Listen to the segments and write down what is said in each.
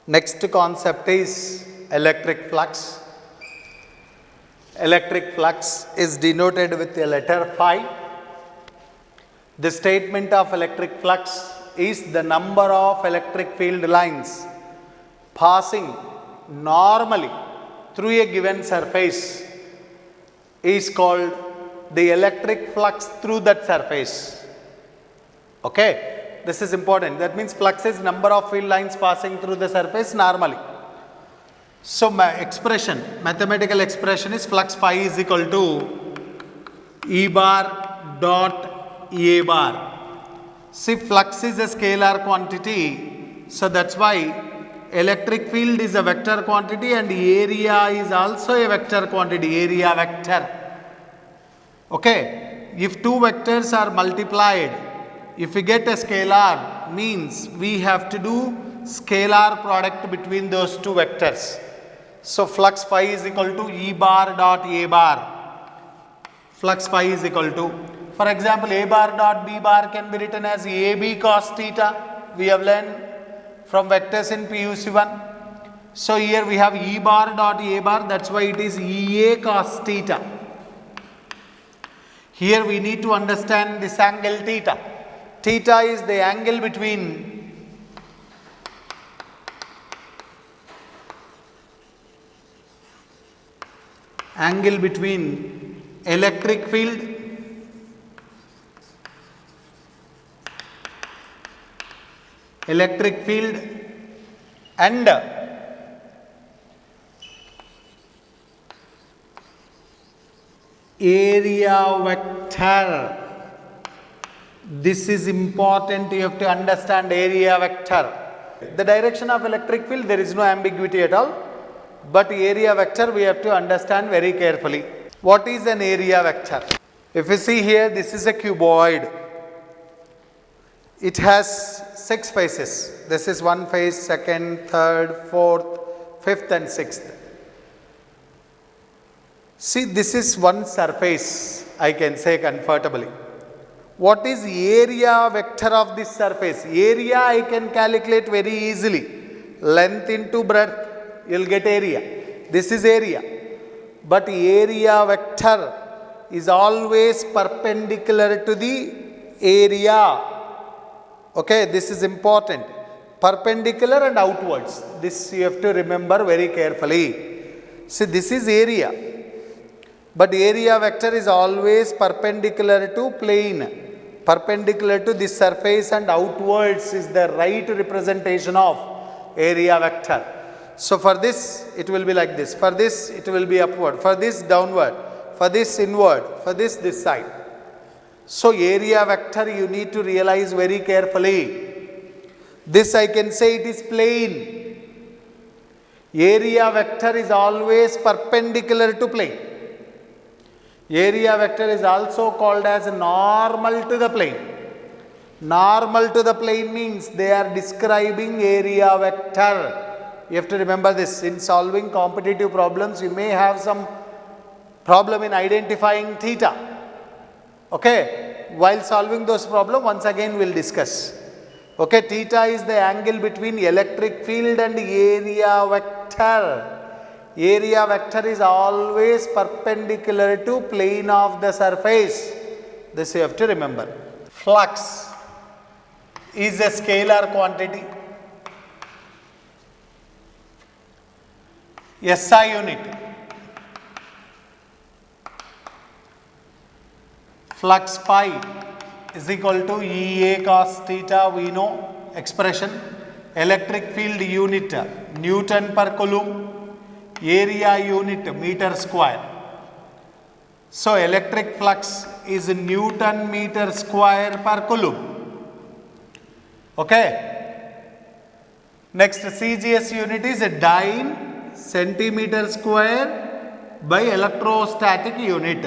Next concept is electric flux. Electric flux is denoted with the letter phi. The statement of electric flux is the number of electric field lines passing normally through a given surface is called the electric flux through that surface. Okay, this is important. That means flux is number of field lines passing through the surface normally. So my expression, mathematical expression is flux phi is equal to E bar dot A bar. See, flux is a scalar quantity, so that's why electric field is a vector quantity and area is also a vector quantity, area vector. Okay, if two vectors are multiplied, if we get a scalar, means we have to do scalar product between those two vectors. So flux phi is equal to E bar dot A bar. Flux phi is equal to, for example, A bar dot B bar can be written as AB cos theta. We have learned from vectors in PUC1. So here we have E bar dot A bar, that's why it is EA cos theta. Here we need to understand this angle theta. Theta is the angle between electric field and area vector. This is important, you have to understand area vector. The direction of electric field, there is no ambiguity at all, but area vector we have to understand very carefully. What is an area vector? If you see here, this is a cuboid. It has 6 faces. This is one face, second, third, fourth, fifth and sixth. See, this is one surface, I can say comfortably. What is area vector of this surface? Area I can calculate very easily. Length into breadth, you will get area. This is area. But area vector is always perpendicular to the area. Okay, this is important. Perpendicular and outwards. This you have to remember very carefully. See, this is area. But area vector is always perpendicular to plane. Perpendicular to this surface and outwards is the right representation of area vector. So for this it will be like this, for this it will be upward, for this downward, for this inward, for this side. So area vector you need to realize very carefully. This I can say it is plane. Area vector is always perpendicular to plane. Area vector is also called as normal to the plane. Normal to the plane means they are describing area vector. You have to remember this. In solving competitive problems, you may have some problem in identifying theta. Okay, while solving those problems, once again we will discuss. Okay, theta is the angle between electric field and area vector. Area vector is always perpendicular to plane of the surface. This you have to remember. Flux is a scalar quantity. SI unit. Flux phi is equal to EA cos theta, we know expression. Electric field unit Newton per coulomb. Area unit meter square. So electric flux is Newton meter square per coulomb. Okay. Next CGS unit is dyne centimeter square by electrostatic unit.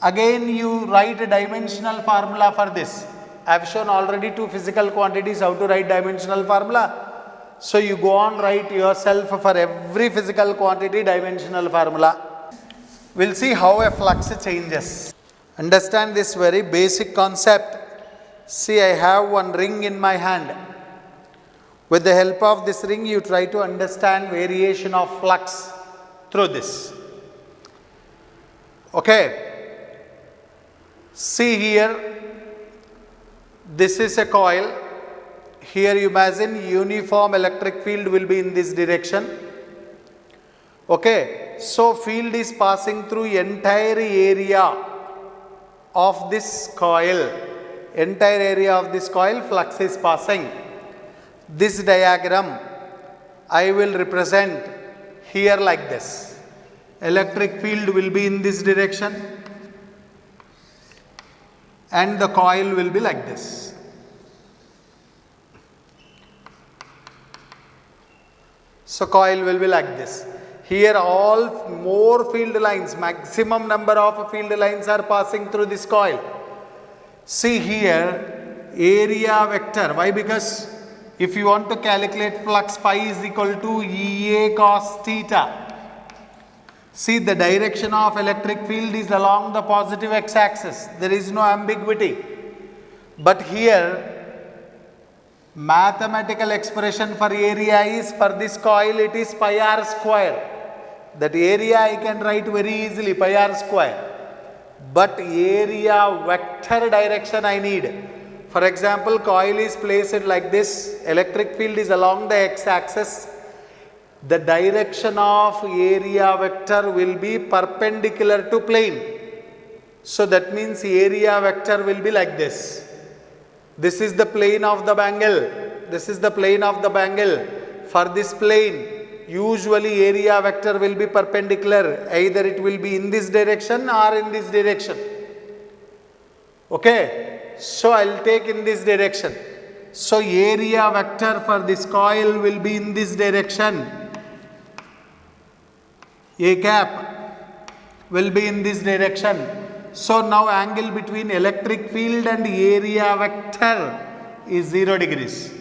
Again you write a dimensional formula for this. I have shown already 2 physical quantities how to write dimensional formula. So you go on write yourself for every physical quantity dimensional formula. We will see how a flux changes. Understand this very basic concept. See, I have one ring in my hand. With the help of this ring, you try to understand variation of flux through this. Okay. See here, this is a coil. Here you imagine uniform electric field will be in this direction. Okay. So field is passing through entire area of this coil. Entire area of this coil, flux is passing. This diagram I will represent here like this. Electric field will be in this direction and the coil will be like this. So coil will be like this. Here all more field lines, maximum number of field lines are passing through this coil. See here, area vector. Why? Because if you want to calculate flux, phi is equal to Ea cos theta. See, the direction of electric field is along the positive x-axis. There is no ambiguity. But here, mathematical expression for area is, for this coil, it is pi r square. That area I can write very easily, pi r square. But area vector direction I need. For example, coil is placed like this, electric field is along the x-axis. The direction of area vector will be perpendicular to plane. So that means area vector will be like this. This is the plane of the bangle. This is the plane of the bangle. For this plane, usually area vector will be perpendicular. Either it will be in this direction or in this direction. Okay. So I will take in this direction. So area vector for this coil will be in this direction. A cap will be in this direction. So now angle between electric field and area vector is 0 degrees.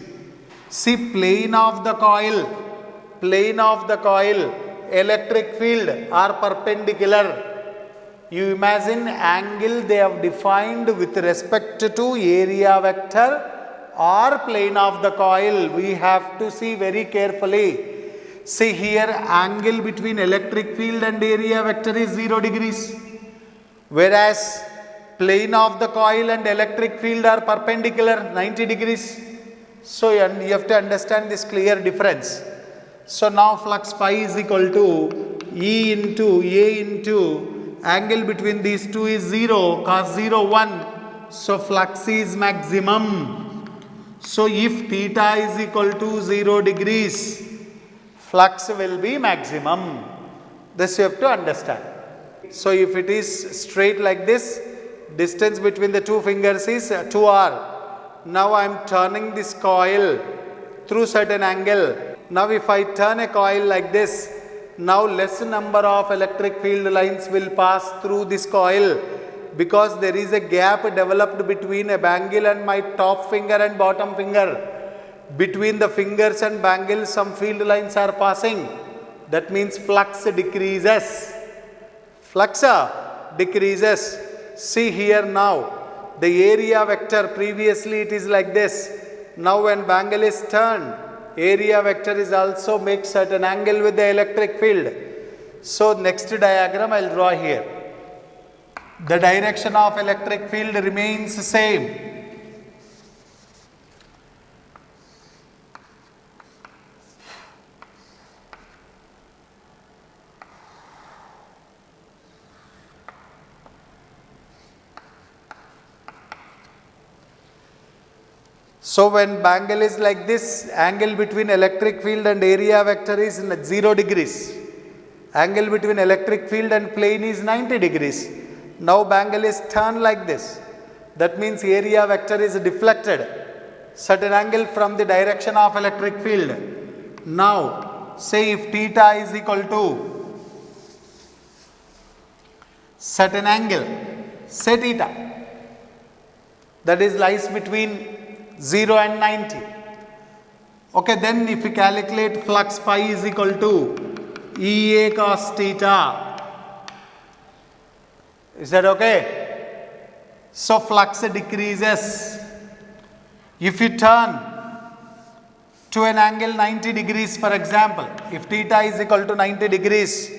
See, plane of the coil, electric field are perpendicular. You imagine angle they have defined with respect to area vector or plane of the coil. We have to see very carefully. See here, angle between electric field and area vector is 0 degrees. Whereas plane of the coil and electric field are perpendicular, 90 degrees. So you have to understand this clear difference. So now flux phi is equal to E into A into angle between these two is 0, cos 0, 1. So flux is maximum. So if theta is equal to 0 degrees, flux will be maximum. This you have to understand. So if it is straight like this, distance between the two fingers is 2r. Now I am turning this coil through certain angle. Now if I turn a coil like this, now less number of electric field lines will pass through this coil because there is a gap developed between a bangle and my top finger and bottom finger. Between the fingers and bangle some field lines are passing. That means flux decreases. Flux decreases. See here now, the area vector, previously it is like this. Now when bangle is turned, area vector is also make certain angle with the electric field. So next diagram I will draw here. The direction of electric field remains same. So when bangle is like this, angle between electric field and area vector is 0 degrees. Angle between electric field and plane is 90 degrees. Now bangle is turned like this. That means area vector is deflected. Certain angle from the direction of electric field. Now say if theta is equal to certain angle, say theta, that is lies between 0 and 90. Okay, then if we calculate flux phi is equal to Ea cos theta. Is that okay? So flux decreases. If you turn to an angle 90 degrees, for example. If theta is equal to 90 degrees,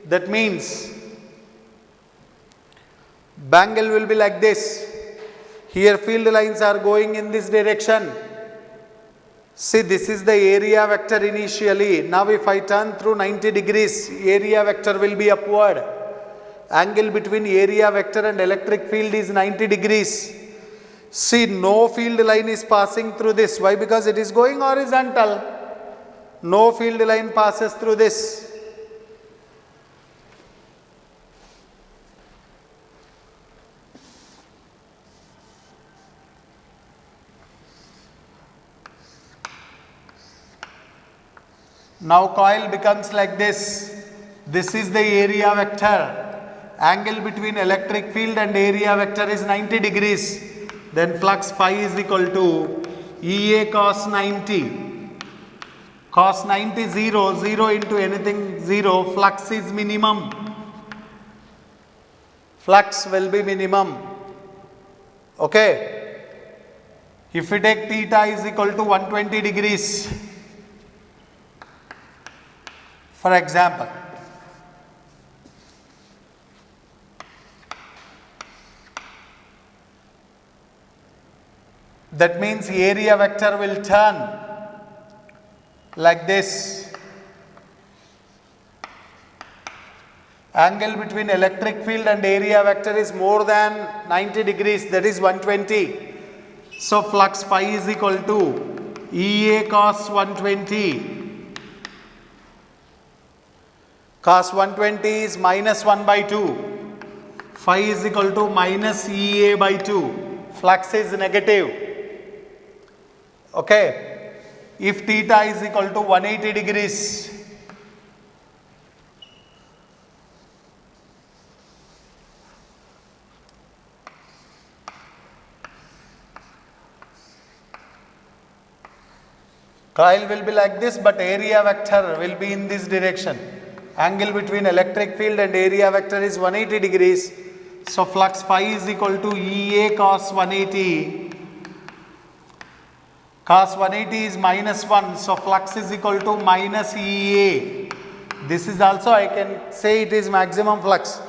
that means bangle will be like this. Here field lines are going in this direction. See, this is the area vector initially. Now if I turn through 90 degrees, area vector will be upward. Angle between area vector and electric field is 90 degrees. See, no field line is passing through this. Why? Because it is going horizontal. No field line passes through this. Now coil becomes like this. This is the area vector. Angle between electric field and area vector is 90 degrees. Then flux phi is equal to EA cos 90. Cos 90 0, 0 into anything 0, flux is minimum. Flux will be minimum. Okay. If we take theta is equal to 120 degrees, for example, that means area vector will turn like this. Angle between electric field and area vector is more than 90 degrees, that is 120. So flux phi is equal to EA cos 120. Cos 120 is minus 1 by 2. Phi is equal to minus EA by 2. Flux is negative. Okay. If theta is equal to 180 degrees, coil will be like this, but area vector will be in this direction. Angle between electric field and area vector is 180 degrees. So flux phi is equal to EA cos 180. Cos 180 is minus 1. So flux is equal to minus EA. This is also, I can say it is maximum flux.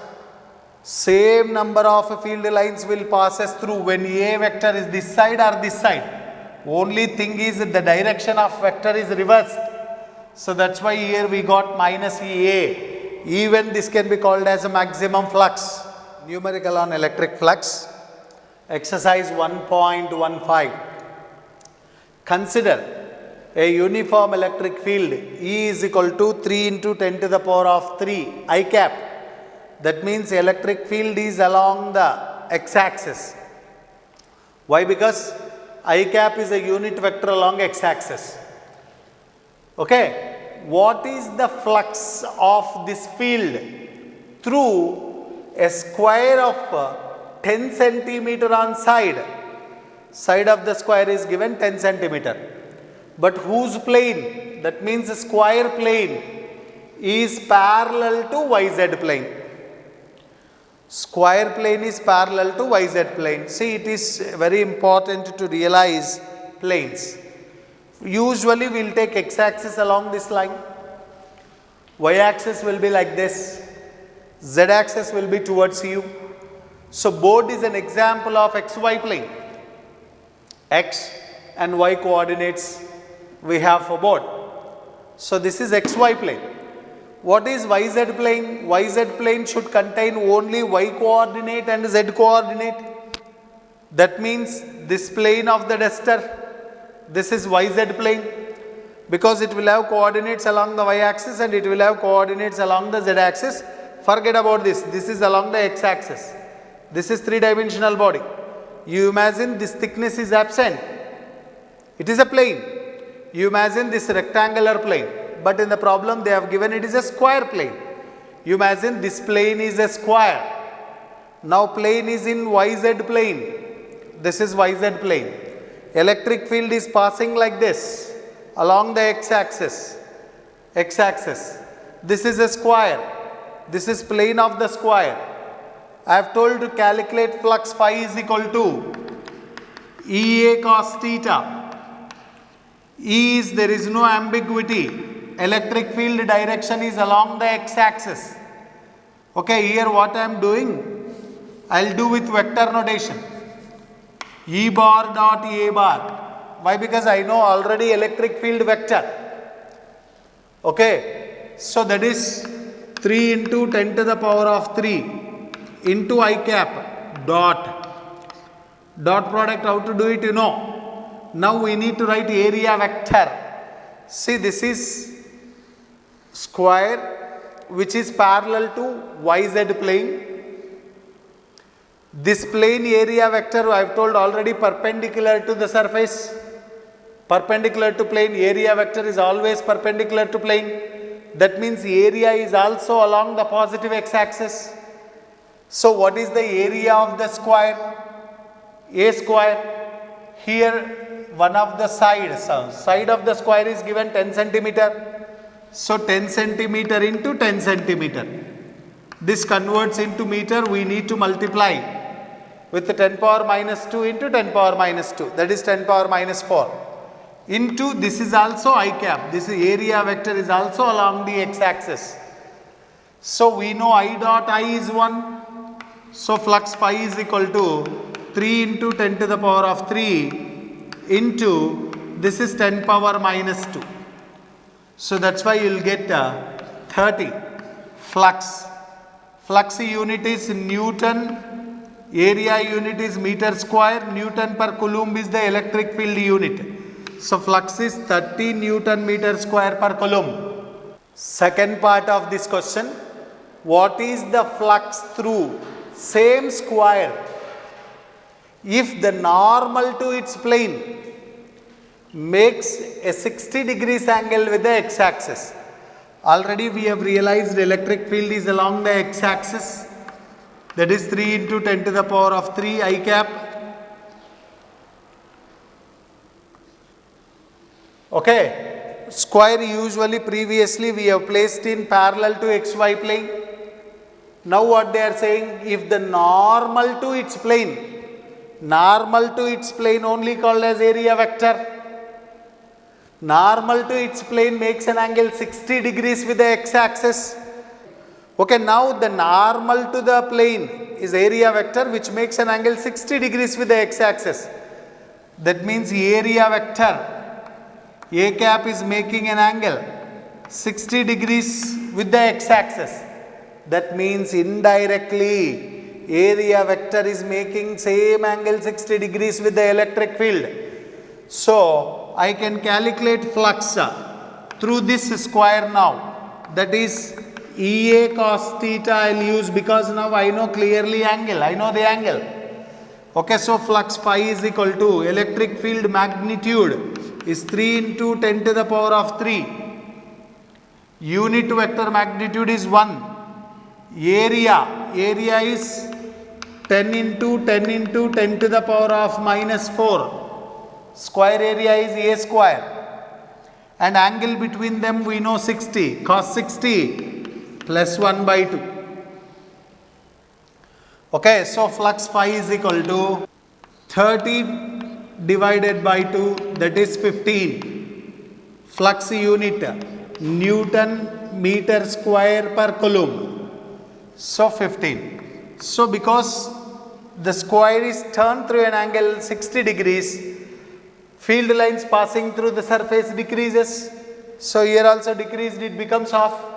Same number of field lines will pass us through when A vector is this side or this side. Only thing is that the direction of vector is reversed. So that's why here we got minus EA. Even this can be called as a maximum flux. Numerical on electric flux. Exercise 1.15. Consider a uniform electric field E is equal to 3 into 10 to the power of 3 I cap. That means electric field is along the x-axis. Why? Because I cap is a unit vector along x-axis. Okay. What is the flux of this field through a square of 10 centimeter on side? Side of the square is given 10 centimeter. But whose plane? That means the square plane is parallel to YZ plane. Square plane is parallel to YZ plane. See, it is very important to realize planes. Usually we will take x-axis along this line. Y-axis will be like this. Z-axis will be towards you. So board is an example of XY plane. X and Y coordinates we have for board. So this is XY plane. What is YZ plane? YZ plane should contain only Y coordinate and Z coordinate. That means this plane of the duster, this is YZ plane, because it will have coordinates along the Y axis and it will have coordinates along the Z axis. Forget about this. This is along the X axis. This is three-dimensional body. You imagine this thickness is absent. It is a plane. You imagine this rectangular plane. But in the problem they have given it is a square plane. You imagine this plane is a square. Now plane is in YZ plane. This is YZ plane. Electric field is passing like this along the x-axis. X-axis. This is a square. This is plane of the square. I have told to calculate flux phi is equal to EA cos theta. is, there is no ambiguity. Electric field direction is along the x-axis. Okay, here what I am doing, I will do with vector notation. E bar dot A bar. Why? Because I know already electric field vector. Okay, so that is 3 into 10 to the power of 3 into I cap dot. Dot product, how to do it, you know. Now we need to write area vector. See, this is square which is parallel to YZ plane. This plane area vector I have told already perpendicular to the surface. Perpendicular to plane, area vector is always perpendicular to plane. That means area is also along the positive x-axis. So what is the area of the square? A square. Here one of the sides, side of the square is given 10 centimeter. So 10 centimeter into 10 centimeter. This converts into meter, we need to multiply with the 10 power minus 2 into 10 power minus 2. That is 10 power minus 4. Into, this is also I cap. This area vector is also along the x-axis. So we know I dot I is 1. So flux phi is equal to 3 into 10 to the power of 3 into, this is 10 power minus 2. So that's why you will get 30 flux. Flux unit is Newton, area unit is meter square, Newton per coulomb is the electric field unit. So flux is 30 Newton meter square per coulomb. Second part of this question, what is the flux through same square if the normal to its plane makes a 60 degrees angle with the x-axis? Already we have realized electric field is along the x-axis. That is 3 into 10 to the power of 3 I cap. Okay, square usually previously we have placed in parallel to xy plane. Now what they are saying, if the normal to its plane only called as area vector. Normal to its plane makes an angle 60 degrees with the x-axis. Okay, now the normal to the plane is area vector which makes an angle 60 degrees with the x-axis. That means area vector A cap is making an angle 60 degrees with the x-axis. That means indirectly area vector is making same angle 60 degrees with the electric field. So I can calculate flux through this square now. That is EA cos theta I will use because now I know clearly angle. I know the angle. Okay, so flux phi is equal to electric field magnitude is 3 into 10 to the power of 3. Unit vector magnitude is 1. Area is 10 into 10 into 10 to the power of minus 4. Square area is A square. And angle between them we know 60. Cos 60 plus 1 by 2. Okay, so flux phi is equal to 30 divided by 2, that is 15. Flux unit Newton meter square per coulomb. So 15. So because the square is turned through an angle 60 degrees, field lines passing through the surface decreases. So here also decreased, it becomes half.